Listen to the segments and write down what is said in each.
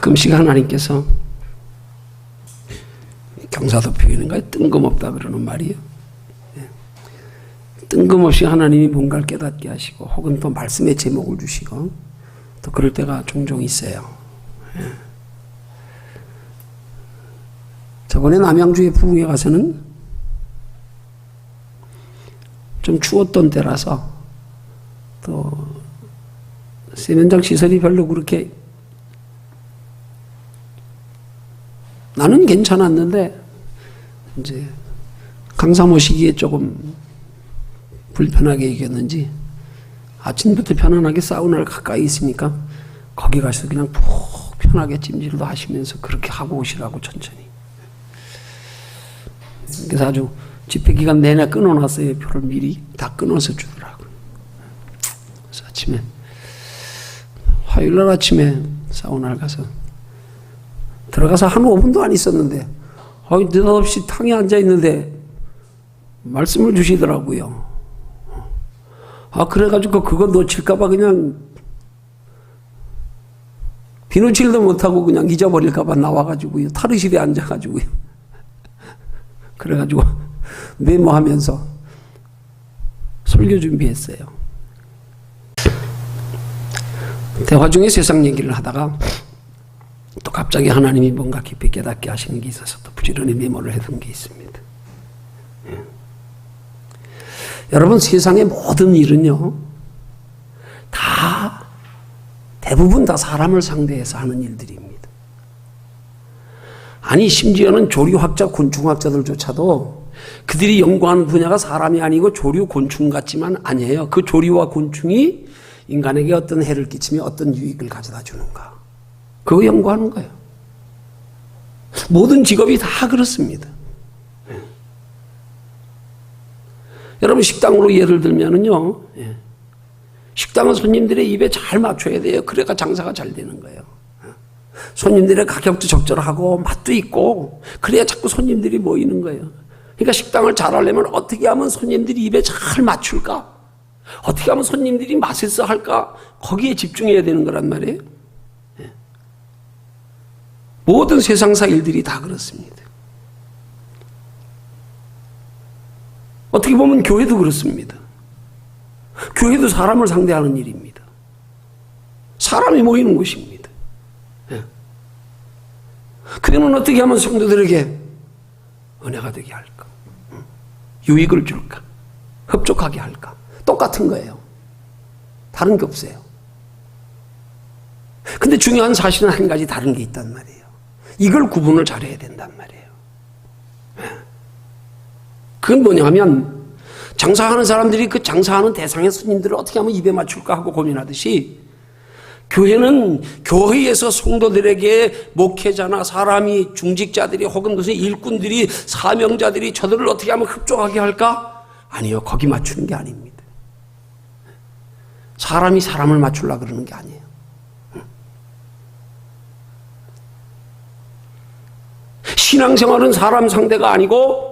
가끔씩 하나님께서 경사도 표현인가요? 뜬금없다 그러는 말이에요. 뜬금없이 하나님이 뭔가를 깨닫게 하시고 혹은 또 말씀의 제목을 주시고 또 그럴 때가 종종 있어요. 저번에 남양주의 부흥회 가서는 좀 추웠던 때라서 또 세면장 시설이 별로 그렇게 나는 괜찮았는데 이제 강사 모시기에 조금 불편하게 이겼는지 아침부터 편안하게 사우나를 가까이 있으니까 거기 가서 그냥 푹 편하게 찜질도 하시면서 그렇게 하고 오시라고 천천히. 그래서 아주 집회 기간 내내 끊어놨어요. 표를 미리 다 끊어서 주더라고요. 그래서 아침에 화요일날 아침에 사우나를 가서 들어가서 한 5분도 안 있었는데 느닷없이 탕에 앉아있는데 말씀을 주시더라고요. 그래가지고 그거 놓칠까봐 그냥 비누칠도 못하고 그냥 잊어버릴까봐 나와가지고요. 탈의실에 앉아가지고요. 그래가지고 메모하면서 설교 준비했어요. 대화 중에 세상 얘기를 하다가 또 갑자기 하나님이 뭔가 깊이 깨닫게 하시는 게 있어서 또 부지런히 메모를 해둔 게 있습니다. 여러분, 세상의 모든 일은요, 대부분 다 사람을 상대해서 하는 일들입니다. 아니, 심지어는 조류학자, 곤충학자들조차도 그들이 연구하는 분야가 사람이 아니고 조류, 곤충 같지만 아니에요. 그 조류와 곤충이 인간에게 어떤 해를 끼치며 어떤 유익을 가져다 주는가. 그거 연구하는 거예요. 모든 직업이 다 그렇습니다. 여러분, 식당으로 예를 들면은요, 식당은 손님들의 입에 잘 맞춰야 돼요. 그래야 장사가 잘 되는 거예요. 손님들의 가격도 적절하고 맛도 있고 그래야 자꾸 손님들이 모이는 거예요. 그러니까 식당을 잘 하려면 어떻게 하면 손님들이 입에 잘 맞출까? 어떻게 하면 손님들이 맛있어 할까? 거기에 집중해야 되는 거란 말이에요. 모든 세상사 일들이 다 그렇습니다. 어떻게 보면 교회도 그렇습니다. 교회도 사람을 상대하는 일입니다. 사람이 모이는 곳입니다. 그러면 어떻게 하면 성도들에게 은혜가 되게 할까? 유익을 줄까? 흡족하게 할까? 똑같은 거예요. 다른 게 없어요. 근데 중요한 사실은 한 가지 다른 게 있단 말이에요. 이걸 구분을 잘해야 된단 말이에요. 그건 뭐냐면 장사하는 사람들이 그 장사하는 대상의 손님들을 어떻게 하면 입에 맞출까 하고 고민하듯이 교회는 교회에서 성도들에게 목회자나 사람이 중직자들이 혹은 무슨 일꾼들이 사명자들이 저들을 어떻게 하면 흡족하게 할까? 아니요. 거기 맞추는 게 아닙니다. 사람이 사람을 맞추려고 그러는 게 아니에요. 신앙생활은 사람 상대가 아니고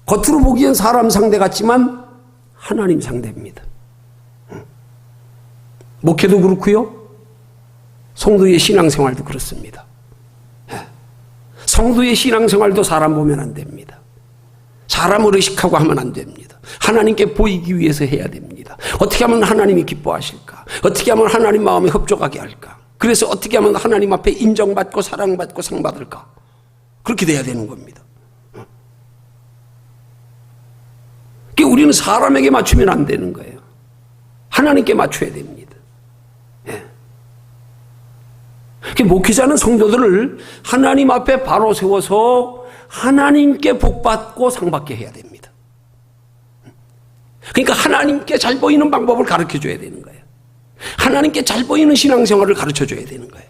겉으로 보기엔 사람 상대 같지만 하나님 상대입니다. 목회도 그렇고요. 성도의 신앙생활도 그렇습니다. 성도의 신앙생활도 사람 보면 안 됩니다. 사람을 의식하고 하면 안 됩니다. 하나님께 보이기 위해서 해야 됩니다. 어떻게 하면 하나님이 기뻐하실까? 어떻게 하면 하나님 마음에 흡족하게 할까? 그래서 어떻게 하면 하나님 앞에 인정받고 사랑받고 상받을까? 그렇게 돼야 되는 겁니다. 우리는 사람에게 맞추면 안 되는 거예요. 하나님께 맞춰야 됩니다. 목회자는 성도들을 하나님 앞에 바로 세워서 하나님께 복받고 상받게 해야 됩니다. 그러니까 하나님께 잘 보이는 방법을 가르쳐줘야 되는 거예요. 하나님께 잘 보이는 신앙생활을 가르쳐줘야 되는 거예요.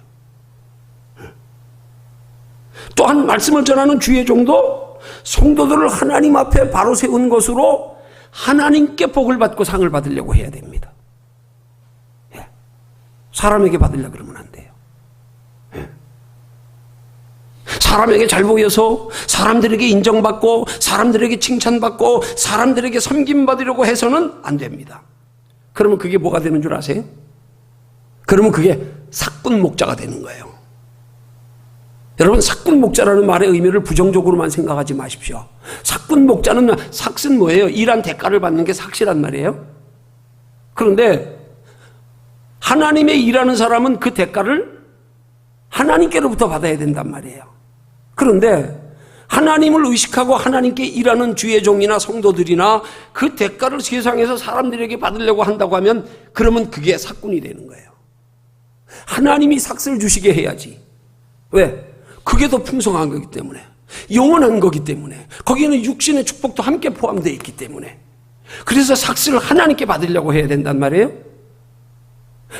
또한 말씀을 전하는 주의 종도 성도들을 하나님 앞에 바로 세운 것으로 하나님께 복을 받고 상을 받으려고 해야 됩니다. 사람에게 받으려고 그러면 안 돼요. 사람에게 잘 보여서 사람들에게 인정받고 사람들에게 칭찬받고 사람들에게 섬김받으려고 해서는 안 됩니다. 그러면 그게 뭐가 되는 줄 아세요? 그러면 그게 사꾼 목자가 되는 거예요. 여러분, 삭군 목자라는 말의 의미를 부정적으로만 생각하지 마십시오. 삭군 목자는, 삭은 뭐예요? 일한 대가를 받는 게 삭이란 말이에요. 그런데 하나님의 일하는 사람은 그 대가를 하나님께로부터 받아야 된단 말이에요. 그런데 하나님을 의식하고 하나님께 일하는 주의 종이나 성도들이나 그 대가를 세상에서 사람들에게 받으려고 한다고 하면 그러면 그게 삭군이 되는 거예요. 하나님이 삭을 주시게 해야지. 왜? 그게 더 풍성한 거기 때문에, 영원한 거기 때문에, 거기에는 육신의 축복도 함께 포함되어 있기 때문에, 그래서 삭을 하나님께 받으려고 해야 된단 말이에요.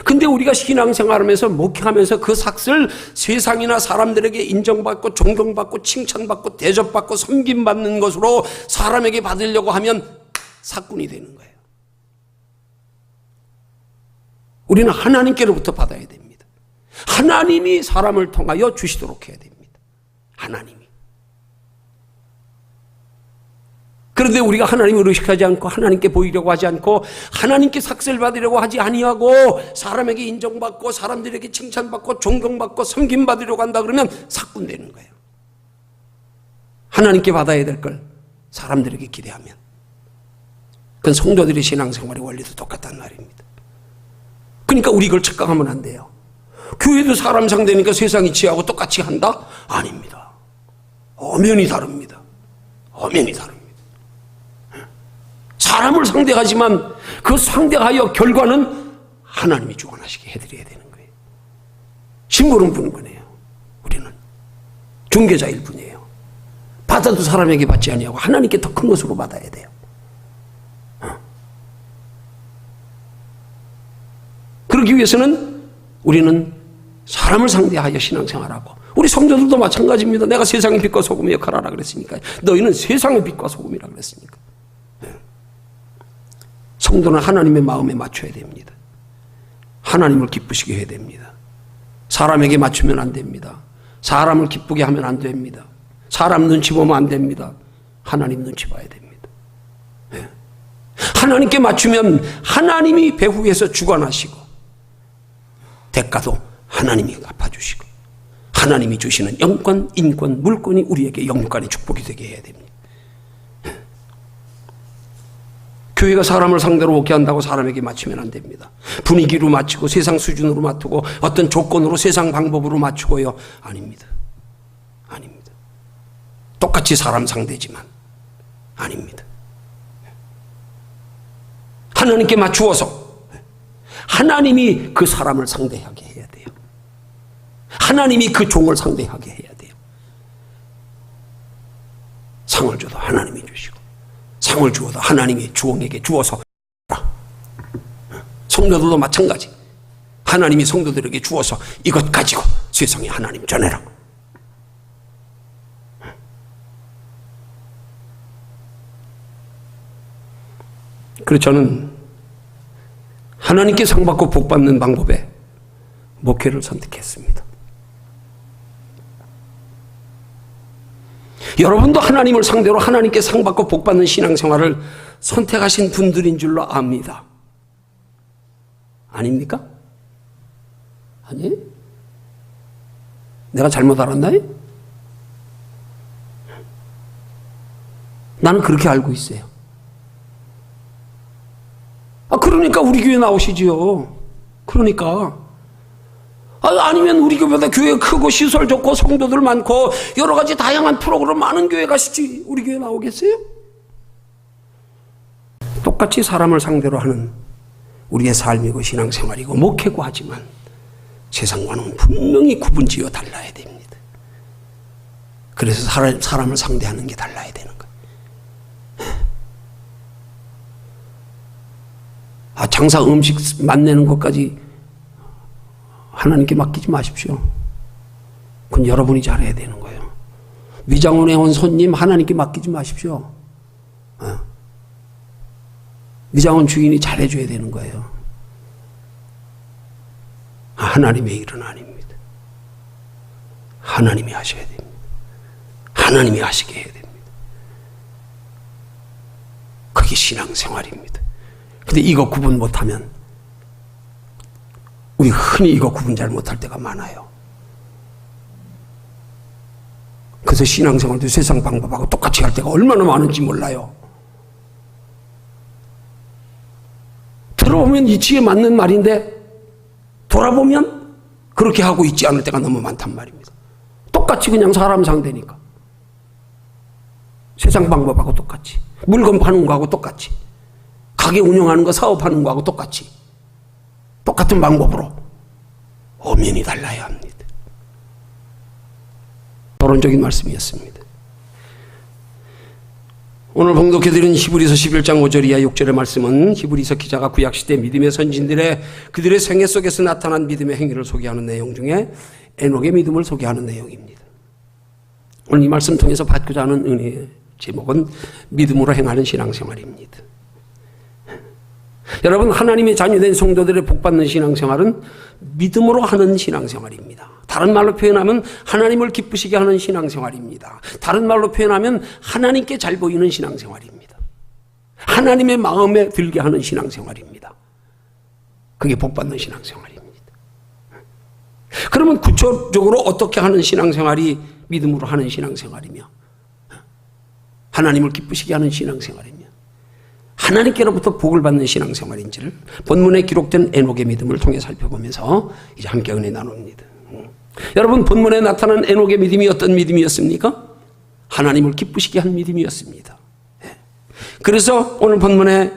근데 우리가 신앙생활하면서 목회하면서 그 삭을 세상이나 사람들에게 인정받고 존경받고 칭찬받고 대접받고 섬김받는 것으로 사람에게 받으려고 하면 삭군이 되는 거예요. 우리는 하나님께로부터 받아야 됩니다. 하나님이 사람을 통하여 주시도록 해야 됩니다. 하나님이. 그런데 우리가 하나님을 의식하지 않고 하나님께 보이려고 하지 않고 하나님께 삭을 받으려고 하지 아니하고 사람에게 인정받고 사람들에게 칭찬받고 존경받고 섬김받으려고 한다 그러면 삭군 되는 거예요. 하나님께 받아야 될 걸 사람들에게 기대하면, 그건 성도들의 신앙생활의 원리도 똑같단 말입니다. 그러니까 우리 이걸 착각하면 안 돼요. 교회도 사람 상대니까 세상이 지하고 똑같이 한다? 아닙니다. 엄연히 다릅니다. 엄연히 다릅니다. 사람을 상대하지만 그 상대하여 결과는 하나님이 주관하시게 해드려야 되는 거예요. 심부름뿐인 거네요. 우리는 중개자일 뿐이에요. 받아도 사람에게 받지 아니하고 하나님께 더 큰 것으로 받아야 돼요. 그러기 위해서는 우리는 사람을 상대하여 신앙생활하고, 우리 성도들도 마찬가지입니다. 내가 세상의 빛과 소금의 역할을 하라 그랬으니까, 너희는 세상의 빛과 소금이라 그랬으니까. 성도는 하나님의 마음에 맞춰야 됩니다. 하나님을 기쁘시게 해야 됩니다. 사람에게 맞추면 안 됩니다. 사람을 기쁘게 하면 안 됩니다. 사람 눈치 보면 안 됩니다. 하나님 눈치 봐야 됩니다. 하나님께 맞추면 하나님이 배후에서 주관하시고 대가도 하나님이 갚아주시고 하나님이 주시는 영권, 인권, 물권이 우리에게 영육간의 축복이 되게 해야 됩니다. 교회가 사람을 상대로 목회한다고 사람에게 맞추면 안 됩니다. 분위기로 맞추고 세상 수준으로 맞추고 어떤 조건으로 세상 방법으로 맞추고요. 아닙니다. 아닙니다. 똑같이 사람 상대지만 아닙니다. 하나님께 맞추어서 하나님이 그 사람을 상대하게 해야 돼요. 하나님이 그 종을 상대하게 해야 돼요. 상을 줘도 하나님이 주시고 상을 주어도 하나님이 주홍에게 주어서, 성도들도 마찬가지. 하나님이 성도들에게 주어서 이것 가지고 세상에 하나님 전해라. 그래서 저는 하나님께 상 받고 복 받는 방법에 목회를 선택했습니다. 여러분도 하나님을 상대로 하나님께 상 받고 복 받는 신앙생활을 선택하신 분들인 줄로 압니다. 아닙니까? 아니? 내가 잘못 알았나요? 나는 그렇게 알고 있어요. 그러니까 우리 교회 나오시지요. 그러니까. 아니면 우리 교회보다 교회 크고 시설 좋고 성도들 많고 여러 가지 다양한 프로그램 많은 교회 가시지 우리 교회 나오겠어요? 똑같이 사람을 상대로 하는 우리의 삶이고 신앙생활이고 목회고 하지만 세상과는 분명히 구분지어 달라야 됩니다. 그래서 사람을 상대하는 게 달라야 되는 거예요. 장사 음식 맛내는 것까지 하나님께 맡기지 마십시오. 그건 여러분이 잘해야 되는 거예요. 미장원에 온 손님 하나님께 맡기지 마십시오. 미장원 주인이 잘해줘야 되는 거예요. 하나님의 일은 아닙니다. 하나님이 하셔야 됩니다. 하나님이 하시게 해야 됩니다. 그게 신앙생활입니다. 근데 이거 구분 못하면 우리 흔히 이거 구분 잘 못할 때가 많아요. 그래서 신앙생활도 세상 방법하고 똑같이 할 때가 얼마나 많은지 몰라요. 들어보면 이치에 맞는 말인데 돌아보면 그렇게 하고 있지 않을 때가 너무 많단 말입니다. 똑같이 그냥 사람 상대니까. 세상 방법하고 똑같이. 물건 파는 거하고 똑같이. 가게 운영하는 거, 사업하는 거하고 똑같이. 똑같은 방법으로 엄연히 달라야 합니다. 결론적인 말씀이었습니다. 오늘 봉독해드린 히브리서 11장 5절 이하 6절의 말씀은 히브리서 기자가 구약시대 믿음의 선진들의 그들의 생애 속에서 나타난 믿음의 행위를 소개하는 내용 중에 에녹의 믿음을 소개하는 내용입니다. 오늘 이 말씀 통해서 받고자 하는 은혜의 제목은 믿음으로 행하는 신앙생활입니다. 여러분, 하나님의 자녀된 성도들의 복받는 신앙생활은 믿음으로 하는 신앙생활입니다. 다른 말로 표현하면 하나님을 기쁘시게 하는 신앙생활입니다. 다른 말로 표현하면 하나님께 잘 보이는 신앙생활입니다. 하나님의 마음에 들게 하는 신앙생활입니다. 그게 복받는 신앙생활입니다. 그러면 구체적으로 어떻게 하는 신앙생활이 믿음으로 하는 신앙생활이며 하나님을 기쁘시게 하는 신앙생활이며 하나님께로부터 복을 받는 신앙생활인지를 본문에 기록된 에녹의 믿음을 통해 살펴보면서 이제 함께 은혜 나눕니다. 여러분, 본문에 나타난 에녹의 믿음이 어떤 믿음이었습니까? 하나님을 기쁘시게 한 믿음이었습니다. 그래서 오늘 본문에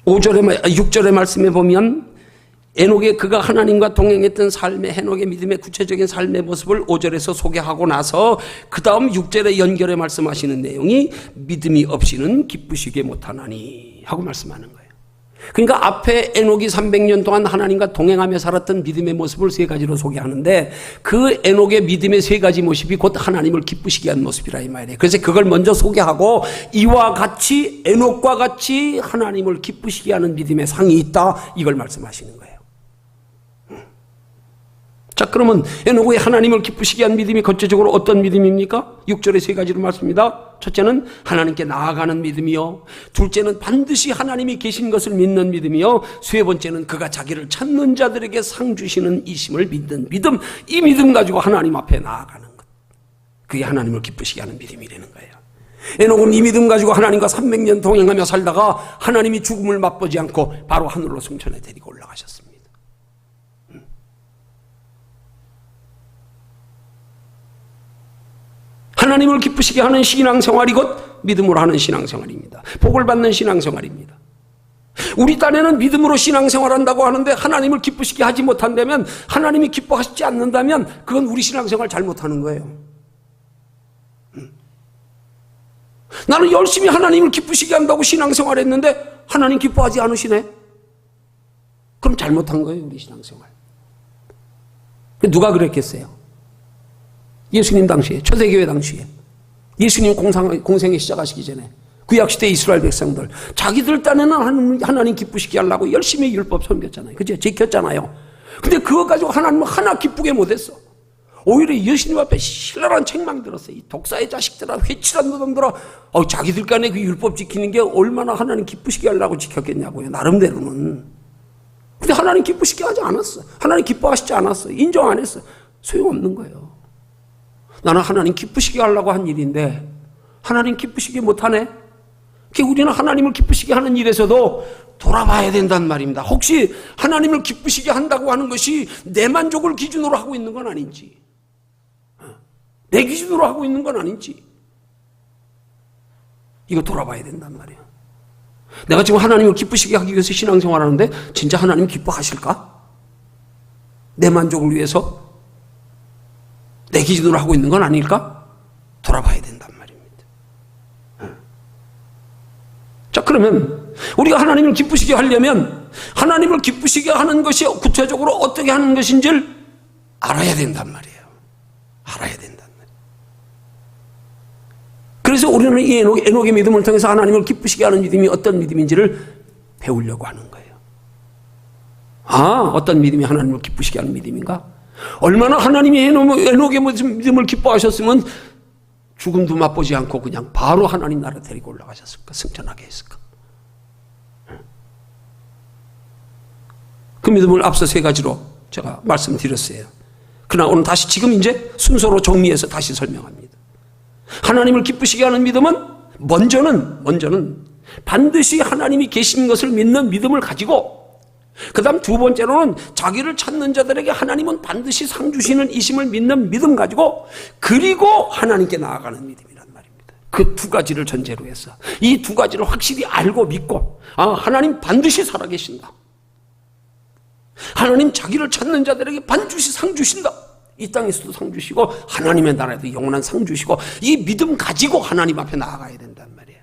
6절의 말씀에 보면 에녹의 그가 하나님과 동행했던 삶의 에녹의 믿음의 구체적인 삶의 모습을 5절에서 소개하고 나서 그 다음 6절에 연결해 말씀하시는 내용이 믿음이 없이는 기쁘시게 못하나니 하고 말씀하는 거예요. 그러니까 앞에 에녹이 300년 동안 하나님과 동행하며 살았던 믿음의 모습을 세 가지로 소개하는데 그 에녹의 믿음의 세 가지 모습이 곧 하나님을 기쁘시게 한 모습이라 이 말이에요. 그래서 그걸 먼저 소개하고 이와 같이 에녹과 같이 하나님을 기쁘시게 하는 믿음의 상이 있다, 이걸 말씀하시는 거예요. 자, 그러면 에녹의 하나님을 기쁘시게 한 믿음이 구체적으로 어떤 믿음입니까? 6절에 세 가지로 말씀입니다. 첫째는 하나님께 나아가는 믿음이요, 둘째는 반드시 하나님이 계신 것을 믿는 믿음이요, 세 번째는 그가 자기를 찾는 자들에게 상 주시는 이심을 믿는 믿음. 이 믿음 가지고 하나님 앞에 나아가는 것, 그게 하나님을 기쁘시게 하는 믿음이라는 거예요. 에녹은 이 믿음 가지고 하나님과 300년 동행하며 살다가 하나님이 죽음을 맛보지 않고 바로 하늘로 승천해 데리고 올라가셨습니다. 하나님을 기쁘시게 하는 신앙생활이 곧 믿음으로 하는 신앙생활입니다. 복을 받는 신앙생활입니다. 우리 딴에는 믿음으로 신앙생활한다고 하는데 하나님을 기쁘시게 하지 못한다면, 하나님이 기뻐하시지 않는다면 그건 우리 신앙생활 잘못하는 거예요. 나는 열심히 하나님을 기쁘시게 한다고 신앙생활했는데 하나님 기뻐하지 않으시네? 그럼 잘못한 거예요, 우리 신앙생활. 누가 그랬겠어요? 예수님 당시에, 초대교회 당시에, 예수님 공생에 시작하시기 전에 구약시대 이스라엘 백성들, 자기들 딴에는 하나님 기쁘시게 하려고 열심히 율법 섬겼잖아요. 그죠? 지켰잖아요. 근데 그거 가지고 하나님은 하나 기쁘게 못했어. 오히려 예수님 앞에 신랄한 책망 들었어요. 이 독사의 자식들아, 회칠한 놈들아, 자기들 간에 그 율법 지키는 게 얼마나 하나님 기쁘시게 하려고 지켰겠냐고요, 나름대로는. 근데 하나님 기쁘시게 하지 않았어. 하나님 기뻐하시지 않았어. 인정 안 했어. 소용없는 거예요. 나는 하나님 기쁘시게 하려고 한 일인데 하나님 기쁘시게 못하네? 우리는 하나님을 기쁘시게 하는 일에서도 돌아봐야 된다는 말입니다. 혹시 하나님을 기쁘시게 한다고 하는 것이 내 만족을 기준으로 하고 있는 건 아닌지, 내 기준으로 하고 있는 건 아닌지, 이거 돌아봐야 된단 말이에요. 내가 지금 하나님을 기쁘시게 하기 위해서 신앙생활하는데 진짜 하나님 기뻐하실까? 내 만족을 위해서 내 기준으로 하고 있는 건 아닐까? 돌아봐야 된단 말입니다. 자, 그러면 우리가 하나님을 기쁘시게 하려면 하나님을 기쁘시게 하는 것이 구체적으로 어떻게 하는 것인지를 알아야 된단 말이에요. 알아야 된단 말이에요. 그래서 우리는 이 에녹의 믿음을 통해서 하나님을 기쁘시게 하는 믿음이 어떤 믿음인지를 배우려고 하는 거예요. 어떤 믿음이 하나님을 기쁘시게 하는 믿음인가? 얼마나 하나님이 에녹의 믿음을 기뻐하셨으면 죽음도 맛보지 않고 그냥 바로 하나님 나라 데리고 올라가셨을까? 승천하게 했을까? 그 믿음을 앞서 세 가지로 제가 말씀드렸어요. 그러나 오늘 다시 지금 이제 순서로 정리해서 다시 설명합니다. 하나님을 기쁘시게 하는 믿음은 먼저는 반드시 하나님이 계신 것을 믿는 믿음을 가지고, 그 다음 두 번째로는 자기를 찾는 자들에게 하나님은 반드시 상 주시는 이심을 믿는 믿음 가지고, 그리고 하나님께 나아가는 믿음이란 말입니다. 그 두 가지를 전제로 해서 이 두 가지를 확실히 알고 믿고, 하나님 반드시 살아계신다, 하나님 자기를 찾는 자들에게 반드시 상 주신다, 이 땅에서도 상 주시고 하나님의 나라에도 영원한 상 주시고, 이 믿음 가지고 하나님 앞에 나아가야 된단 말이에요.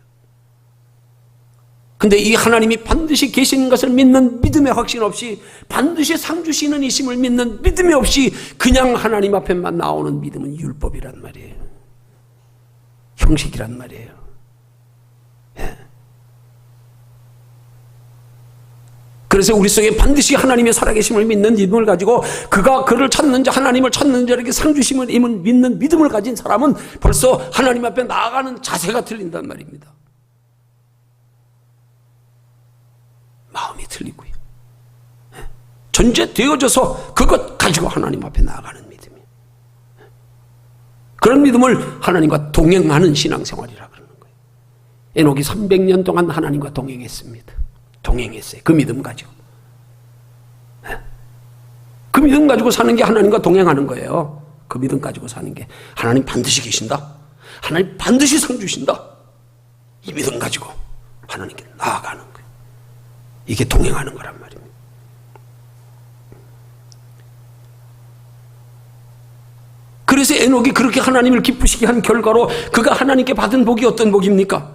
근데 이 하나님이 반드시 계시는 것을 믿는 믿음의 확신 없이, 반드시 상 주시는 이심을 믿는 믿음이 없이 그냥 하나님 앞에만 나오는 믿음은 율법이란 말이에요. 형식이란 말이에요. 예. 그래서 우리 속에 반드시 하나님의 살아계심을 믿는 믿음을 가지고, 그를 찾는 자, 하나님을 찾는 자에게 상 주심을 믿는 믿음을 가진 사람은 벌써 하나님 앞에 나아가는 자세가 틀린단 말입니다. 마음이 틀리고요. 전제되어져서 그것 가지고 하나님 앞에 나아가는 믿음이, 그런 믿음을 하나님과 동행하는 신앙생활이라 그러는 거예요. 에녹이 300년 동안 하나님과 동행했습니다. 동행했어요. 그 믿음 가지고. 그 믿음 가지고 사는 게 하나님과 동행하는 거예요. 그 믿음 가지고 사는 게, 하나님 반드시 계신다, 하나님 반드시 상 주신다, 이 믿음 가지고 하나님께 나아가는 거예요. 이게 동행하는 거란 말입니다. 그래서 에녹이 그렇게 하나님을 기쁘시게 한 결과로 그가 하나님께 받은 복이 어떤 복입니까?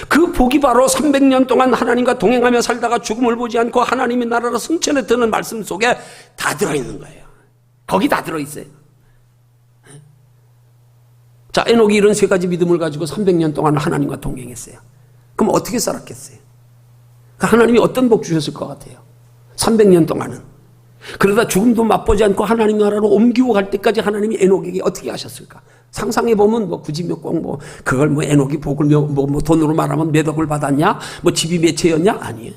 그 복이 바로 300년 동안 하나님과 동행하며 살다가 죽음을 보지 않고 하나님의 나라로 승천했다는 말씀 속에 다 들어있는 거예요. 거기 다 들어있어요. 자, 에녹이 이런 세 가지 믿음을 가지고 300년 동안 하나님과 동행했어요. 그럼 어떻게 살았겠어요? 하나님이 어떤 복 주셨을 것 같아요? 300년 동안은. 그러다 죽음도 맛보지 않고 하나님 나라로 옮기고 갈 때까지 하나님이 에녹에게 어떻게 하셨을까? 상상해보면 굳이 그걸 에녹이 복을 돈으로 말하면 몇 억을 받았냐? 집이 몇 채였냐? 아니에요.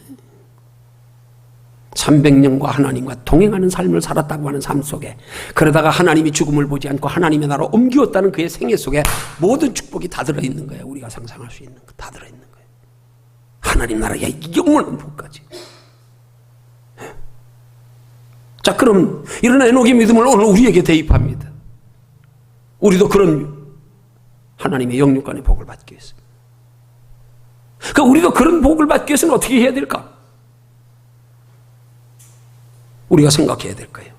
300년과 하나님과 동행하는 삶을 살았다고 하는 삶 속에, 그러다가 하나님이 죽음을 보지 않고 하나님의 나라로 옮기었다는 그의 생애 속에 모든 축복이 다 들어있는 거예요. 우리가 상상할 수 있는 거 다 들어있는 거예요. 하나님 나라의 영원한 복까지. 자, 그럼 이런 에녹의 믿음을 오늘 우리에게 대입합니다. 우리도 그런 하나님의 영육간의 복을 받기 위해서. 그러니까 우리도 그런 복을 받기 위해서는 어떻게 해야 될까? 우리가 생각해야 될 거예요.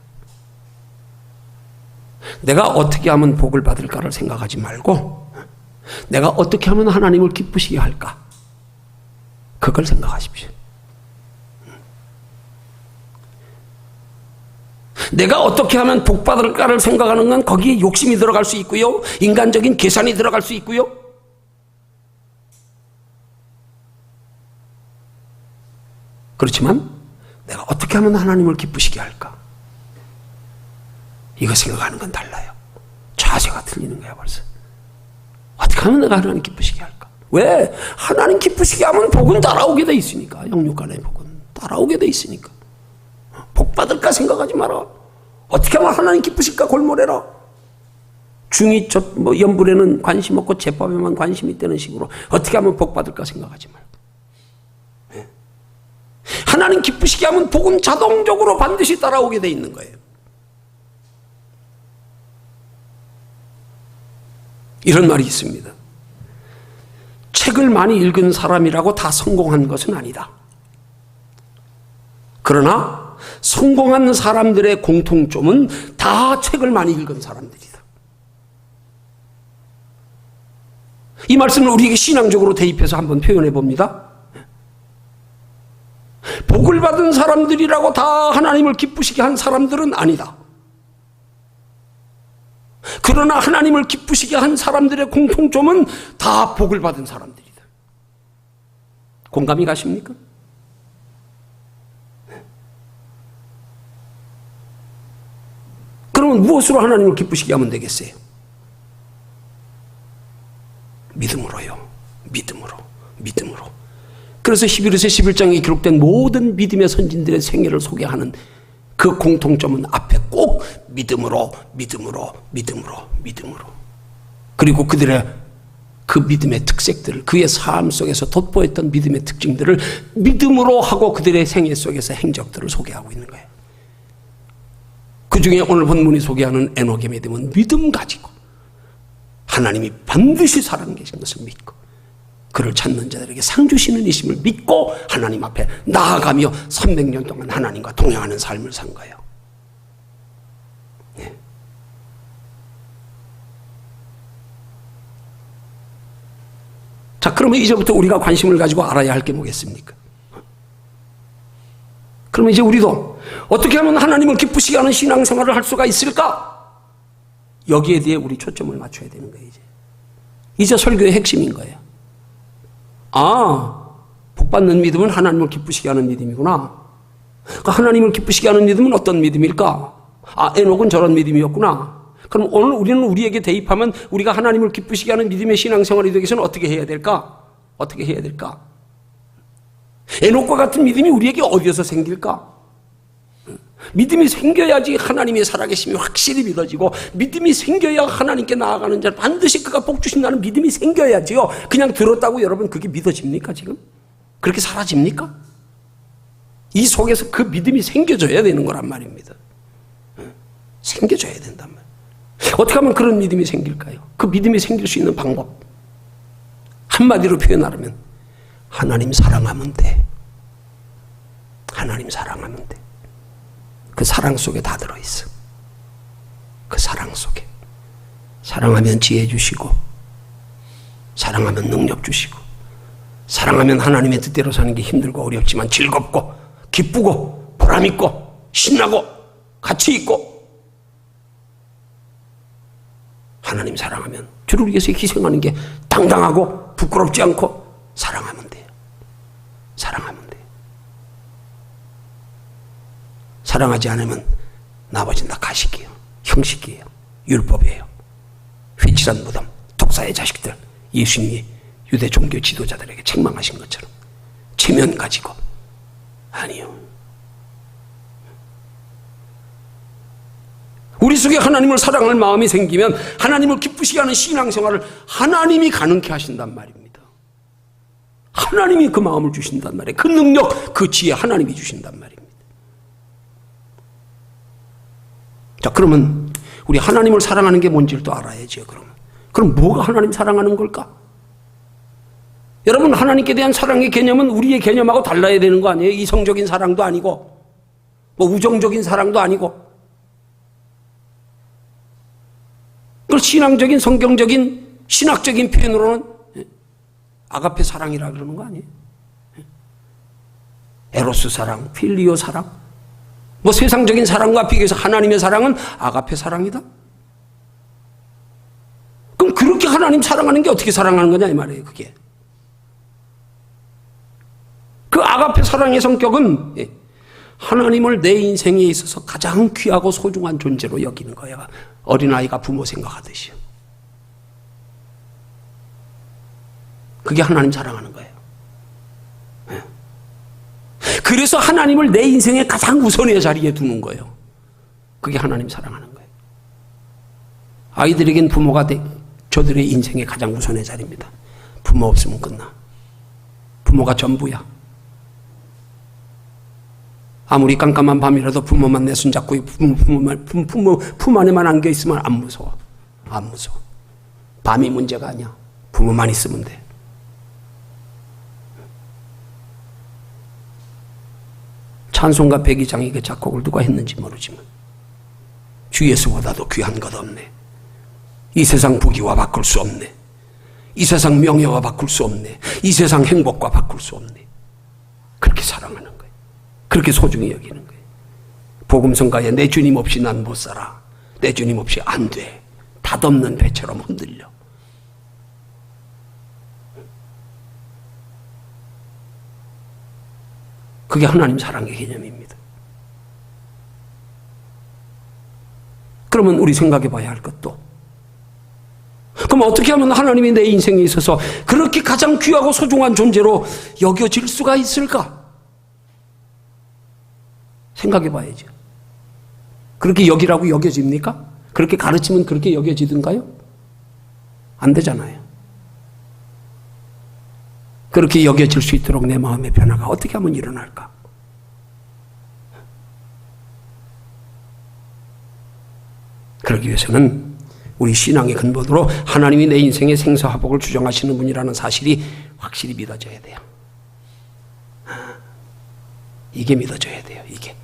내가 어떻게 하면 복을 받을까를 생각하지 말고, 내가 어떻게 하면 하나님을 기쁘시게 할까? 그걸 생각하십시오. 내가 어떻게 하면 복 받을까를 생각하는 건 거기에 욕심이 들어갈 수 있고요, 인간적인 계산이 들어갈 수 있고요. 그렇지만 내가 어떻게 하면 하나님을 기쁘시게 할까? 이거 생각하는 건 달라요. 자세가 틀리는 거야 벌써. 어떻게 하면 내가 하나님 기쁘시게 할까? 왜? 하나님 기쁘시게 하면 복은 따라오게 돼 있으니까. 영육간의 복은 따라오게 돼 있으니까. 복 받을까 생각하지 마라. 어떻게 하면 하나님 기쁘실까 골몰해라. 중이 연불에는 관심 없고 제법에만 관심 있다는 식으로 어떻게 하면 복 받을까 생각하지 말고. 네. 하나님 기쁘시게 하면 복은 자동적으로 반드시 따라오게 돼 있는 거예요. 이런 말이 있습니다. 책을 많이 읽은 사람이라고 다 성공한 것은 아니다. 그러나 성공한 사람들의 공통점은 다 책을 많이 읽은 사람들이다. 이 말씀을 우리에게 신앙적으로 대입해서 한번 표현해 봅니다. 복을 받은 사람들이라고 다 하나님을 기쁘시게 한 사람들은 아니다. 그러나 하나님을 기쁘시게 한 사람들의 공통점은 다 복을 받은 사람들이다. 공감이 가십니까? 그러면 무엇으로 하나님을 기쁘시게 하면 되겠어요? 믿음으로요. 믿음으로. 그래서 히브리서 11장에 기록된 모든 믿음의 선진들의 생애를 소개하는 그 공통점은 앞에 꼭 믿음으로. 그리고 그들의 그 믿음의 특색들을, 그의 삶 속에서 돋보였던 믿음의 특징들을 믿음으로 하고 그들의 생애 속에서 행적들을 소개하고 있는 거예요. 그 중에 오늘 본문이 소개하는 에녹의 믿음은 믿음 가지고 하나님이 반드시 살아계신 것을 믿고 그를 찾는 자들에게 상 주시는 이심을 믿고 하나님 앞에 나아가며 300년 동안 하나님과 동행하는 삶을 산 거예요. 네. 자, 그러면 이제부터 우리가 관심을 가지고 알아야 할 게 뭐겠습니까? 그러면 이제 우리도 어떻게 하면 하나님을 기쁘시게 하는 신앙생활을 할 수가 있을까? 여기에 대해 우리 초점을 맞춰야 되는 거예요. 이제 설교의 핵심인 거예요. 아, 복받는 믿음은 하나님을 기쁘시게 하는 믿음이구나. 그러니까 하나님을 기쁘시게 하는 믿음은 어떤 믿음일까? 아, 에녹은 저런 믿음이었구나. 그럼 오늘 우리는 우리에게 대입하면 우리가 하나님을 기쁘시게 하는 믿음의 신앙생활이 되기 위해서는 어떻게 해야 될까? 어떻게 해야 될까? 에녹과 같은 믿음이 우리에게 어디에서 생길까? 믿음이 생겨야지 하나님의 살아계심이 확실히 믿어지고, 믿음이 생겨야 하나님께 나아가는 자는 반드시 그가 복 주신다는 믿음이 생겨야지요. 그냥 들었다고 여러분 그게 믿어집니까 지금? 그렇게 사라집니까? 이 속에서 그 믿음이 생겨져야 되는 거란 말입니다. 생겨져야 된단 말이에요. 어떻게 하면 그런 믿음이 생길까요? 그 믿음이 생길 수 있는 방법, 한마디로 표현하려면 하나님 사랑하면 돼. 하나님 사랑하면 돼. 그 사랑 속에 다 들어있어. 그 사랑 속에. 사랑하면 지혜 주시고, 사랑하면 능력 주시고, 사랑하면 하나님의 뜻대로 사는 게 힘들고 어렵지만 즐겁고 기쁘고 보람있고 신나고 가치 있고, 하나님 사랑하면 주를 위해서 희생하는 게 당당하고 부끄럽지 않고, 사랑하면 돼요. 사랑하면 돼요. 사랑하지 않으면 나머지는 다 가식이에요. 형식이에요. 율법이에요. 휘칠한 무덤, 독사의 자식들, 예수님이 유대 종교 지도자들에게 책망하신 것처럼 체면 가지고. 아니요. 우리 속에 하나님을 사랑할 마음이 생기면 하나님을 기쁘시게 하는 신앙생활을 하나님이 가능케 하신단 말입니다. 하나님이 그 마음을 주신단 말이에요. 그 능력, 그 지혜 하나님이 주신단 말입니다. 자, 그러면 우리 하나님을 사랑하는 게 뭔지를 또 알아야죠. 그럼 뭐가 하나님 사랑하는 걸까? 여러분, 하나님께 대한 사랑의 개념은 우리의 개념하고 달라야 되는 거 아니에요? 이성적인 사랑도 아니고 뭐 우정적인 사랑도 아니고, 그걸 신앙적인 성경적인 신학적인 표현으로는 아가페 사랑이라 그러는 거 아니에요? 에로스 사랑, 필리오 사랑, 뭐 세상적인 사랑과 비교해서 하나님의 사랑은 아가페 사랑이다? 그럼 그렇게 하나님 사랑하는 게 어떻게 사랑하는 거냐 이 말이에요. 그게 그 아가페 사랑의 성격은 하나님을 내 인생에 있어서 가장 귀하고 소중한 존재로 여기는 거야. 어린아이가 부모 생각하듯이요. 그게 하나님 사랑하는 거예요. 그래서 하나님을 내 인생의 가장 우선의 자리에 두는 거예요. 그게 하나님 사랑하는 거예요. 아이들에겐 부모가 저들의 인생의 가장 우선의 자리입니다. 부모 없으면 끝나. 부모가 전부야. 아무리 깜깜한 밤이라도 부모만 내 손잡고 부모 품 안에만 안겨 있으면 안 무서워. 안 무서워. 밤이 문제가 아니야. 부모만 있으면 돼. 찬송가 백이장의 그 작곡을 누가 했는지 모르지만 주 예수보다도 귀한 것 없네. 이 세상 부귀와 바꿀 수 없네. 이 세상 명예와 바꿀 수 없네. 이 세상 행복과 바꿀 수 없네. 그렇게 사랑하는 거예요. 그렇게 소중히 여기는 거예요. 복음성가에 내 주님 없이 난 못 살아. 내 주님 없이 안 돼. 닷없는 배처럼 흔들려. 그게 하나님 사랑의 개념입니다. 그러면 우리 생각해 봐야 할 것도, 그럼 어떻게 하면 하나님이 내 인생에 있어서 그렇게 가장 귀하고 소중한 존재로 여겨질 수가 있을까? 생각해 봐야죠. 그렇게 여기라고 여겨집니까? 그렇게 가르치면 그렇게 여겨지든가요? 안 되잖아요. 그렇게 여겨질 수 있도록 내 마음의 변화가 어떻게 하면 일어날까? 그러기 위해서는 우리 신앙의 근본으로 하나님이 내 인생의 생사화복을 주정하시는 분이라는 사실이 확실히 믿어져야 돼요. 이게 믿어져야 돼요. 이게.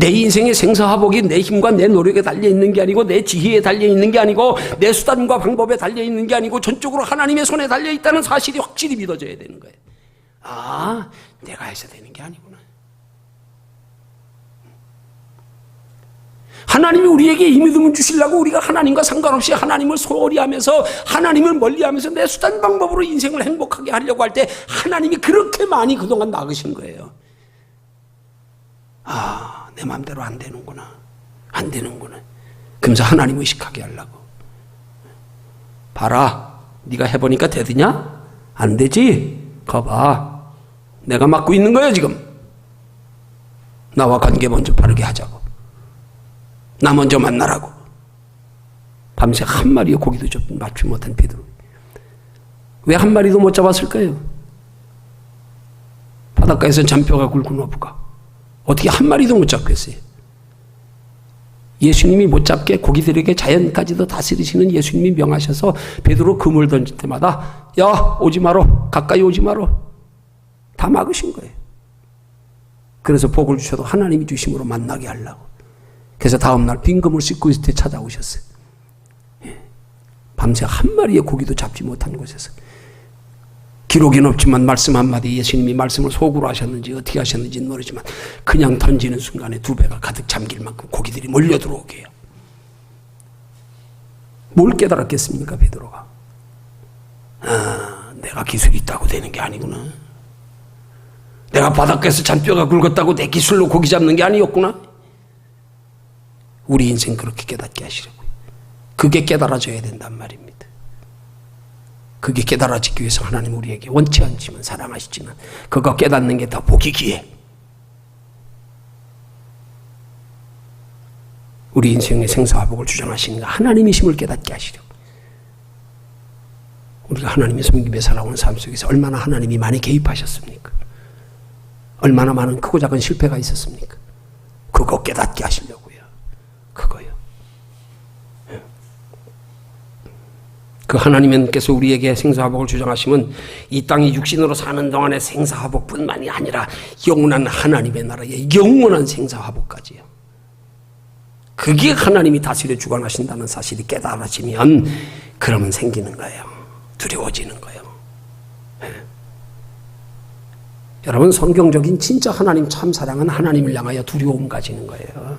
내 인생의 생사화복이 내 힘과 내 노력에 달려있는 게 아니고 내 지혜에 달려있는 게 아니고 내 수단과 방법에 달려있는 게 아니고 전적으로 하나님의 손에 달려있다는 사실이 확실히 믿어져야 되는 거예요. 아, 내가 해서 되는 게 아니구나. 하나님이 우리에게 이 믿음을 주시려고 우리가 하나님과 상관없이 하나님을 소홀히 하면서 하나님을 멀리하면서 내 수단 방법으로 인생을 행복하게 하려고 할 때 하나님이 그렇게 많이 그동안 막으신 거예요. 아, 내 마음대로 안 되는구나. 안 되는구나. 그러면서 하나님 의식하게 하려고. 봐라, 네가 해보니까 되더냐? 안 되지? 거봐, 내가 맡고 있는 거야 지금. 나와 관계 먼저 바르게 하자고. 나 먼저 만나라고. 밤새 한 마리의 고기도 맞추지 못한 베드로. 왜 한 마리도 못 잡았을까요? 바닷가에서 잔뼈가 굵고 높을까? 어떻게 한 마리도 못 잡겠어요? 예수님이 못 잡게 고기들에게 자연까지도 다스리시는 예수님이 명하셔서 베드로 그물 던질 때마다 야, 오지 마라, 가까이 오지 마라, 다 막으신 거예요. 그래서 복을 주셔도 하나님이 주심으로 만나게 하려고. 그래서 다음날 빈 그물 씻고 있을 때 찾아오셨어요. 밤새 한 마리의 고기도 잡지 못한 곳에서. 기록에는 없지만 말씀 한마디, 예수님이 말씀을 속으로 하셨는지 어떻게 하셨는지는 모르지만 그냥 던지는 순간에 두 배가 가득 잠길 만큼 고기들이 몰려 들어오게 해요. 뭘 깨달았겠습니까, 베드로가? 아, 내가 기술이 있다고 되는 게 아니구나. 내가 바닷가에서 잔뼈가 굵었다고 내 기술로 고기 잡는 게 아니었구나. 우리 인생 그렇게 깨닫게 하시려고요. 그게 깨달아져야 된단 말입니다. 그게 깨달아지기 위해서 하나님 우리에게 원치 않지만 사랑하시지만 그거 깨닫는 게 더 복이 기해. 우리 인생의 생사화복을 주장하시는 하나님이심을 깨닫게 하시려고. 우리가 하나님의 섬김에 살아온 삶 속에서 얼마나 하나님이 많이 개입하셨습니까? 얼마나 많은 크고 작은 실패가 있었습니까? 그거 깨닫게 하시려고요. 그거요. 그 하나님께서 우리에게 생사화복을 주장하시면 이 땅이 육신으로 사는 동안의 생사화복뿐만이 아니라 영원한 하나님의 나라의 영원한 생사화복까지요. 그게 하나님이 다스려 주관하신다는 사실이 깨달아지면 그러면 생기는 거예요. 두려워지는 거예요. 네. 여러분, 성경적인 진짜 하나님 참 사랑은 하나님을 향하여 두려움 가지는 거예요.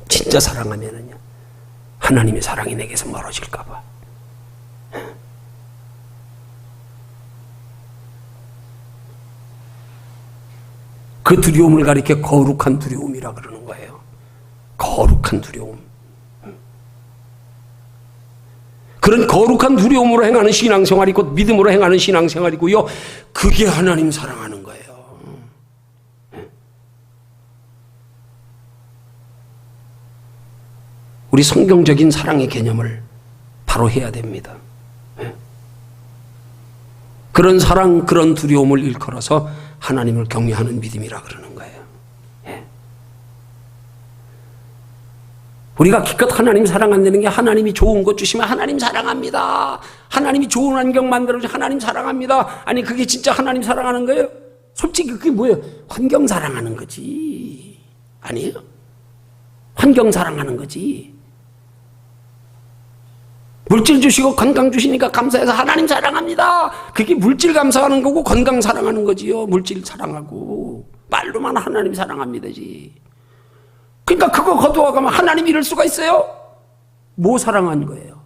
진짜 사랑하면은요, 하나님의 사랑이 내게서 멀어질까 봐. 그 두려움을 가리켜 거룩한 두려움이라 그러는 거예요. 거룩한 두려움. 그런 거룩한 두려움으로 행하는 신앙생활이 곧 믿음으로 행하는 신앙생활이고요. 그게 하나님 사랑하는 거예요. 우리 성경적인 사랑의 개념을 바로 해야 됩니다. 그런 사랑, 그런 두려움을 일컬어서 하나님을 경외하는 믿음이라 그러는 거예요. 우리가 기껏 하나님 사랑한다는 게 하나님이 좋은 것 주시면 하나님 사랑합니다. 하나님이 좋은 환경 만들어주면 하나님 사랑합니다. 아니, 그게 진짜 하나님 사랑하는 거예요? 솔직히 그게 뭐예요? 환경 사랑하는 거지. 아니에요? 환경 사랑하는 거지. 물질 주시고 건강 주시니까 감사해서 하나님 사랑합니다. 그게 물질 감사하는 거고 건강 사랑하는 거지요. 물질 사랑하고 말로만 하나님 사랑합니다지. 그러니까 그거 거두어가면 하나님 이럴 수가 있어요? 뭐 사랑한 거예요?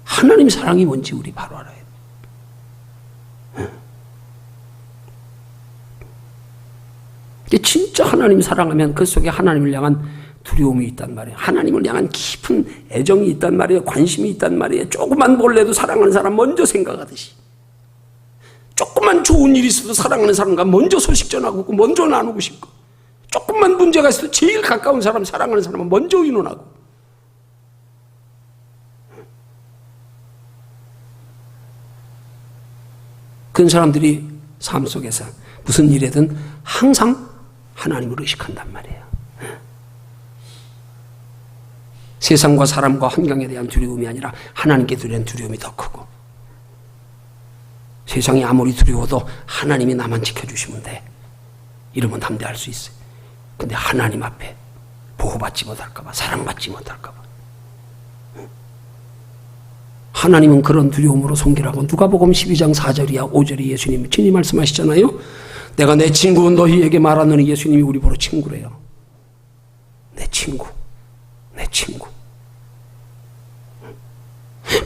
하나님 사랑이 뭔지 우리 바로 알아야 돼요. 진짜 하나님 사랑하면 그 속에 하나님을 향한 두려움이 있단 말이에요. 하나님을 향한 깊은 애정이 있단 말이에요. 관심이 있단 말이에요. 조금만 몰래도 사랑하는 사람 먼저 생각하듯이. 조그만 좋은 일이 있어도 사랑하는 사람과 먼저 소식 전하고 먼저 나누고 싶고, 조금만 문제가 있어도 제일 가까운 사람, 사랑하는 사람은 먼저 의논하고. 그런 사람들이 삶 속에서 무슨 일이든 항상 하나님을 의식한단 말이에요. 세상과 사람과 환경에 대한 두려움이 아니라 하나님께 대한 두려움이 더 크고, 세상이 아무리 두려워도 하나님이 나만 지켜주시면 돼, 이러면 담대할 수 있어요. 근데 하나님 앞에 보호받지 못할까봐, 사랑받지 못할까봐, 하나님은 그런 두려움으로 손길하고, 누가복음 12장 4절이야 5절이 예수님이 친히 말씀하시잖아요. 내가 내 친구 너희에게 말하노니, 예수님이 우리 보러 친구래요. 내 친구, 내 친구.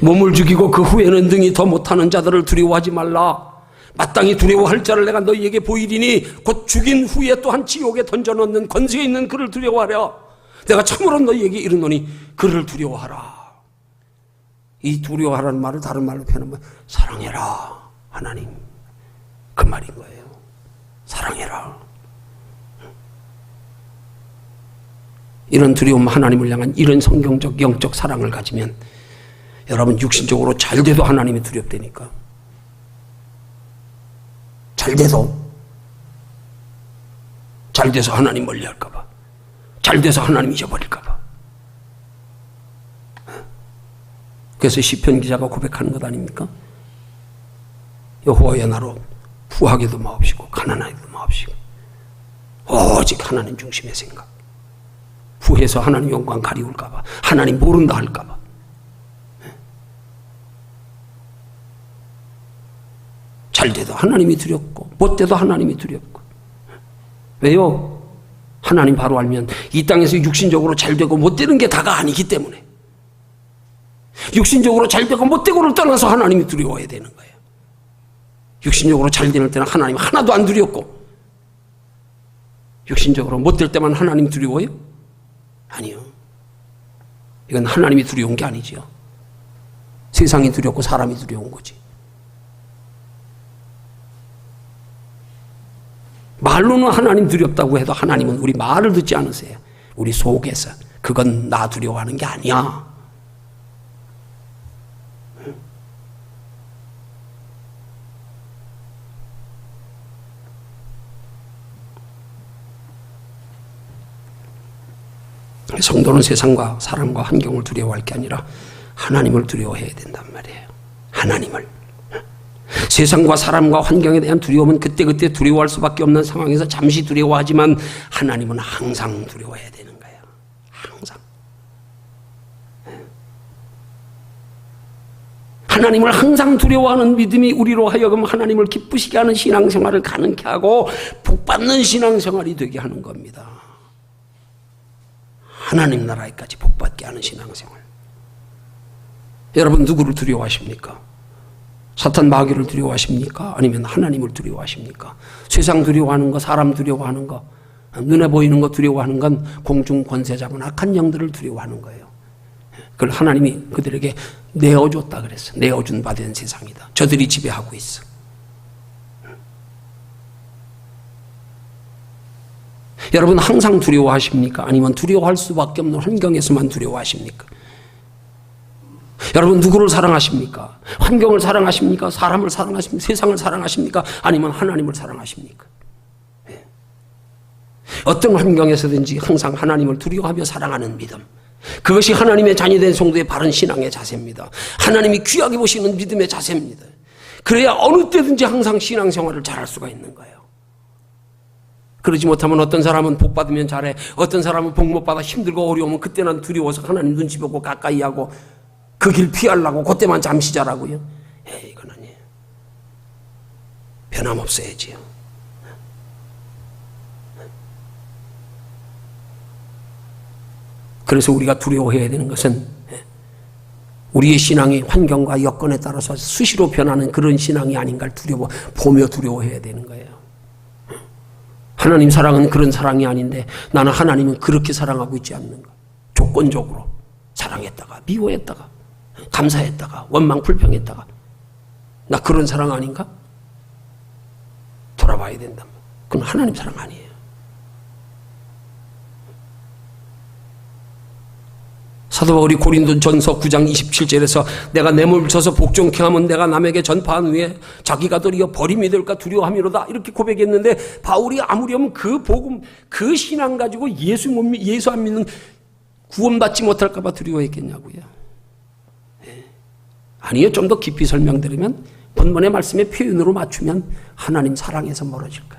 몸을 죽이고 그 후에는 능히 더 못하는 자들을 두려워하지 말라. 마땅히 두려워할 자를 내가 너희에게 보이리니 곧 죽인 후에 또한 지옥에 던져넣는 권세 있는 그를 두려워하라. 내가 참으로 너희에게 이르노니 그를 두려워하라. 이 두려워하라는 말을 다른 말로 표현하면 사랑해라, 하나님, 그 말인 거예요. 사랑해라. 이런 두려움, 하나님을 향한 이런 성경적 영적 사랑을 가지면 여러분 육신적으로 잘 돼도 하나님이 두렵다니까. 잘 돼서 하나님 멀리할까 봐, 잘 돼서 하나님 잊어버릴까 봐. 그래서 시편 기자가 고백하는 것 아닙니까? 여호와의 나로 부하게도 마옵시고 가난하게도 마옵시고 오직 하나님 중심의 생각. 부해서 하나님 영광 가리울까 봐, 하나님 모른다 할까 봐. 잘 돼도 하나님이 두렵고 못 돼도 하나님이 두렵고. 왜요? 하나님 바로 알면 이 땅에서 육신적으로 잘 되고 못 되는 게 다가 아니기 때문에. 육신적으로 잘 되고 못 되고를 떠나서 하나님이 두려워야 되는 거예요. 육신적으로 잘 되는 때는 하나님 하나도 안 두렵고, 육신적으로 못 될 때만 하나님 두려워요? 아니요. 이건 하나님이 두려운 게 아니지요. 세상이 두렵고 사람이 두려운 거지. 말로는 하나님 두렵다고 해도 하나님은 우리 말을 듣지 않으세요. 우리 속에서 그건 나 두려워하는 게 아니야. 성도는 세상과 사람과 환경을 두려워할 게 아니라 하나님을 두려워해야 된단 말이에요. 하나님을. 세상과 사람과 환경에 대한 두려움은 그때그때 두려워할 수밖에 없는 상황에서 잠시 두려워하지만 하나님은 항상 두려워해야 되는 거예요. 항상. 하나님을 항상 두려워하는 믿음이 우리로 하여금 하나님을 기쁘시게 하는 신앙생활을 가능케 하고 복받는 신앙생활이 되게 하는 겁니다. 하나님 나라에까지 복받게 하는 신앙생활. 여러분 누구를 두려워하십니까? 사탄 마귀를 두려워하십니까? 아니면 하나님을 두려워하십니까? 세상 두려워하는 거, 사람 두려워하는 거, 눈에 보이는 거 두려워하는 건 공중 권세자분 악한 영들을 두려워하는 거예요. 그걸 하나님이 그들에게 내어줬다 그랬어. 내어준 바 된 세상이다. 저들이 지배하고 있어. 여러분 항상 두려워하십니까? 아니면 두려워할 수밖에 없는 환경에서만 두려워하십니까? 여러분 누구를 사랑하십니까? 환경을 사랑하십니까? 사람을 사랑하십니까? 세상을 사랑하십니까? 아니면 하나님을 사랑하십니까? 네. 어떤 환경에서든지 항상 하나님을 두려워하며 사랑하는 믿음, 그것이 하나님의 자녀된 성도의 바른 신앙의 자세입니다. 하나님이 귀하게 보시는 믿음의 자세입니다. 그래야 어느 때든지 항상 신앙생활을 잘할 수가 있는 거예요. 그러지 못하면 어떤 사람은 복 받으면 잘해, 어떤 사람은 복 못 받아 힘들고 어려우면 그때는 두려워서 하나님 눈치 보고 가까이 하고 그 길 피하려고 그때만 잠시 자라고요. 이건 아니에요. 변함없어야지요. 그래서 우리가 두려워해야 되는 것은 우리의 신앙이 환경과 여건에 따라서 수시로 변하는 그런 신앙이 아닌가를 보며 두려워해야 되는 거예요. 하나님 사랑은 그런 사랑이 아닌데 나는 하나님은 그렇게 사랑하고 있지 않는가. 조건적으로 사랑했다가 미워했다가 감사했다가 원망 불평했다가 나 그런 사랑 아닌가? 알아봐야 된다. 그건 하나님 사랑 아니에요. 사도 바울이 고린도전서 9장 27절에서 내가 내 몸을 쳐서 복종케 하면 내가 남에게 전파한 후에 자기가 도리어 버림이 될까 두려워함이로다 이렇게 고백했는데, 바울이 아무렴 그 복음, 그 신앙 가지고 예수 안 믿는 구원받지 못할까 봐 두려워했겠냐고요. 아니요, 좀 더 깊이 설명드리면 본문의 말씀의 표현으로 맞추면 하나님 사랑에서 멀어질 거예요.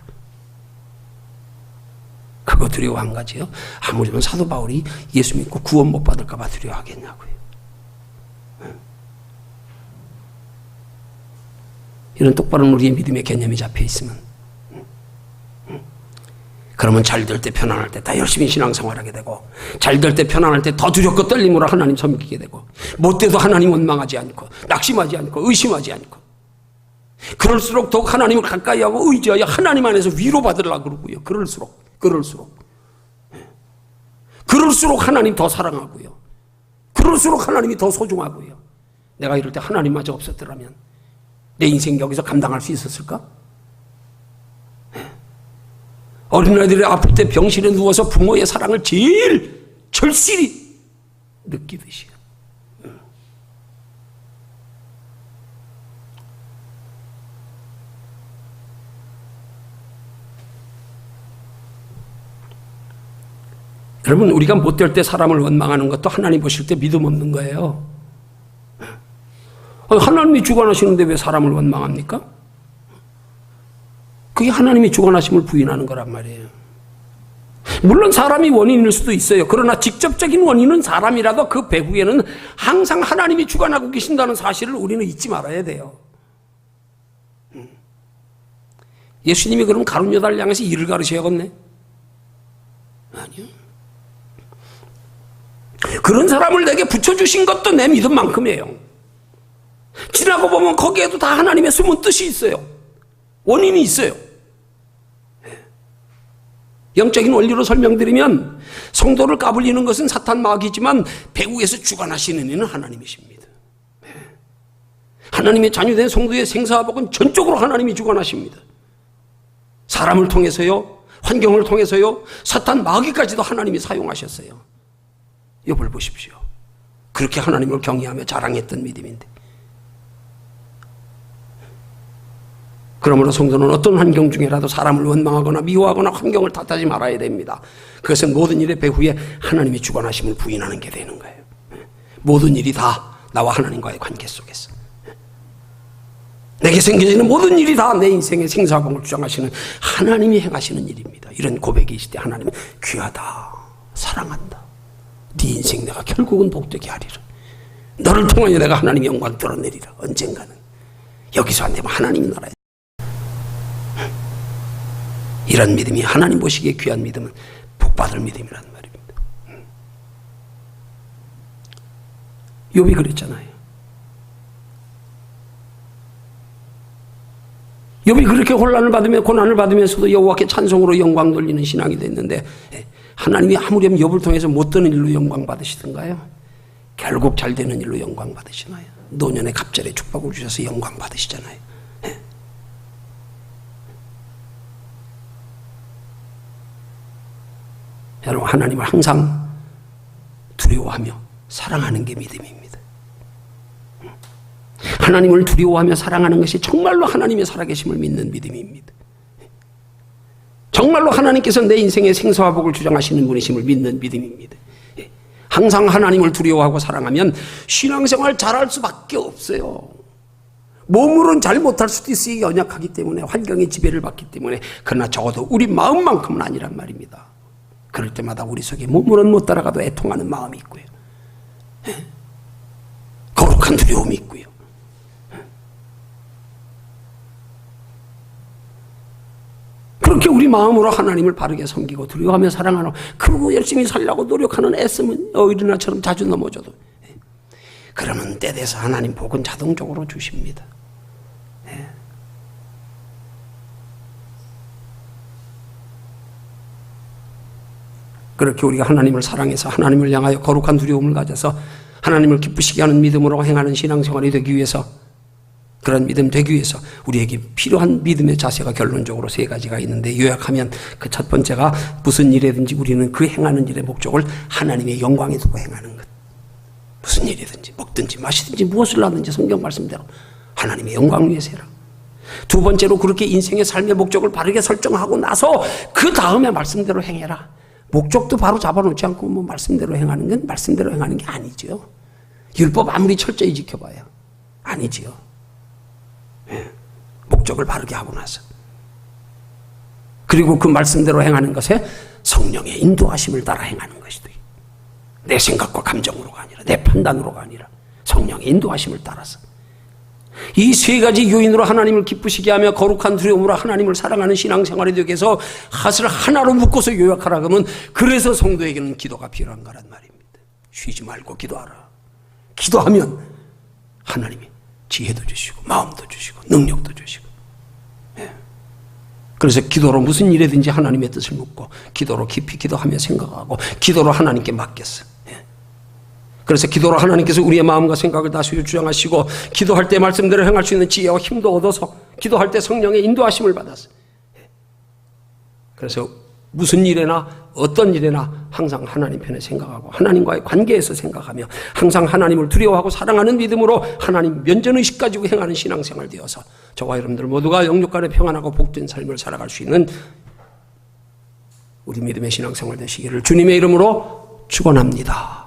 그거 두려워한 거지요. 아무리면 사도 바울이 예수 믿고 구원 못 받을까 봐 두려워하겠냐고요. 이런 똑바른 우리의 믿음의 개념이 잡혀 있으면, 그러면 잘 될 때 편안할 때 다 열심히 신앙생활하게 되고, 잘 될 때 편안할 때 더 두렵고 떨림으로 하나님 섬기게 되고, 못 돼도 하나님 원망하지 않고 낙심하지 않고 의심하지 않고, 그럴수록 더욱 하나님을 가까이 하고 의지하여 하나님 안에서 위로받으려고 그러고요. 그럴수록 하나님 더 사랑하고요. 그럴수록 하나님이 더 소중하고요. 내가 이럴 때 하나님마저 없었더라면 내 인생 여기서 감당할 수 있었을까? 어린아이들이 아플 때 병실에 누워서 부모의 사랑을 제일 절실히 느끼듯이. 여러분, 우리가 못될 때 사람을 원망하는 것도 하나님 보실 때 믿음 없는 거예요. 하나님이 주관하시는데 왜 사람을 원망합니까? 그게 하나님이 주관하심을 부인하는 거란 말이에요. 물론 사람이 원인일 수도 있어요. 그러나 직접적인 원인은 사람이라도 그 배후에는 항상 하나님이 주관하고 계신다는 사실을 우리는 잊지 말아야 돼요. 예수님이 그럼 가룟 유다를 향해서 일을 가르쳐야겠네? 아니요. 그런 사람을 내게 붙여주신 것도 내 믿음만큼이에요. 지나고 보면 거기에도 다 하나님의 숨은 뜻이 있어요. 원인이 있어요. 영적인 원리로 설명드리면 성도를 까불리는 것은 사탄 마귀지만 배후에서 주관하시는 이는 하나님이십니다. 하나님의 자녀된 성도의 생사화복은 전적으로 하나님이 주관하십니다. 사람을 통해서요, 환경을 통해서요, 사탄 마귀까지도 하나님이 사용하셨어요. 욥을 보십시오. 그렇게 하나님을 경외하며 자랑했던 믿음인데. 그러므로 성도는 어떤 환경 중에라도 사람을 원망하거나 미워하거나 환경을 탓하지 말아야 됩니다. 그것은 모든 일의 배후에 하나님이 주관하심을 부인하는 게 되는 거예요. 모든 일이 다 나와 하나님과의 관계 속에서, 내게 생겨지는 모든 일이 다 내 인생의 생사공을 주장하시는 하나님이 행하시는 일입니다. 이런 고백이 있을 때 하나님은 귀하다, 사랑한다, 네 인생 내가 결국은 복되게 하리라, 너를 통하여 내가 하나님의 영광 드러내리라. 언젠가는 여기서 안 되면 하나님이 나라에. 이런 믿음이 하나님 보시기에 귀한 믿음은 복받을 믿음이란 말입니다. 욥이 그랬잖아요. 욥이 그렇게 혼란을 받으며 고난을 받으면서도 여호와께 찬송으로 영광 돌리는 신앙이 됐는데, 하나님이 아무렴 욥을 통해서 못 되는 일로 영광 받으시던가요? 결국 잘 되는 일로 영광 받으시나요? 노년의 갑절에 축복을 주셔서 영광 받으시잖아요. 여러분, 하나님을 항상 두려워하며 사랑하는 게 믿음입니다. 하나님을 두려워하며 사랑하는 것이 정말로 하나님의 살아계심을 믿는 믿음입니다. 정말로 하나님께서 내 인생의 생사와 복을 주장하시는 분이심을 믿는 믿음입니다. 항상 하나님을 두려워하고 사랑하면 신앙생활 잘할 수밖에 없어요. 몸으로는 잘 못할 수도 있어요. 연약하기 때문에, 환경의 지배를 받기 때문에. 그러나 적어도 우리 마음만큼은 아니란 말입니다. 그럴 때마다 우리 속에 몸으로는 못 따라가도 애통하는 마음이 있고요, 거룩한 두려움이 있고요. 그렇게 우리 마음으로 하나님을 바르게 섬기고 두려워하며 사랑하는, 그리고 열심히 살려고 노력하는 애쓰면 어린아이처럼 자주 넘어져도, 그러면 때 돼서 하나님 복은 자동적으로 주십니다. 그렇게 우리가 하나님을 사랑해서 하나님을 향하여 거룩한 두려움을 가져서 하나님을 기쁘시게 하는 믿음으로 행하는 신앙생활이 되기 위해서, 그런 믿음 되기 위해서 우리에게 필요한 믿음의 자세가 결론적으로 세 가지가 있는데, 요약하면 그 첫 번째가 무슨 일이든지 우리는 그 행하는 일의 목적을 하나님의 영광에 두고 행하는 것. 무슨 일이든지 먹든지 마시든지 무엇을 하든지 성경 말씀대로 하나님의 영광 위해서 해라. 두 번째로 그렇게 인생의 삶의 목적을 바르게 설정하고 나서 그 다음에 말씀대로 행해라. 목적도 바로 잡아놓지 않고 뭐 말씀대로 행하는 건 말씀대로 행하는 게 아니죠. 율법 아무리 철저히 지켜봐야 아니지요. 예. 목적을 바르게 하고 나서, 그리고 그 말씀대로 행하는 것에 성령의 인도하심을 따라 행하는 것이다. 내 생각과 감정으로가 아니라, 내 판단으로가 아니라 성령의 인도하심을 따라서. 이 세 가지 요인으로 하나님을 기쁘시게 하며 거룩한 두려움으로 하나님을 사랑하는 신앙생활이 되기 위해서 핫을 하나로 묶어서 요약하라 그러면, 그래서 성도에게는 기도가 필요한 거란 말입니다. 쉬지 말고 기도하라. 기도하면 하나님이 지혜도 주시고 마음도 주시고 능력도 주시고. 예. 그래서 기도로 무슨 일이든지 하나님의 뜻을 묻고, 기도로 깊이 기도하며 생각하고, 기도로 하나님께 맡겼어. 예. 그래서 기도로 하나님께서 우리의 마음과 생각을 다스려 주장하시고, 기도할 때 말씀대로 행할 수 있는 지혜와 힘도 얻어서 기도할 때 성령의 인도하심을 받았어. 예. 그래서 무슨 일에나 어떤 일에나 항상 하나님 편에 생각하고 하나님과의 관계에서 생각하며 항상 하나님을 두려워하고 사랑하는 믿음으로 하나님 면전의식 가지고 행하는 신앙생활 되어서 저와 여러분들 모두가 영육 간에 평안하고 복된 삶을 살아갈 수 있는 우리 믿음의 신앙생활 되시기를 주님의 이름으로 축원합니다.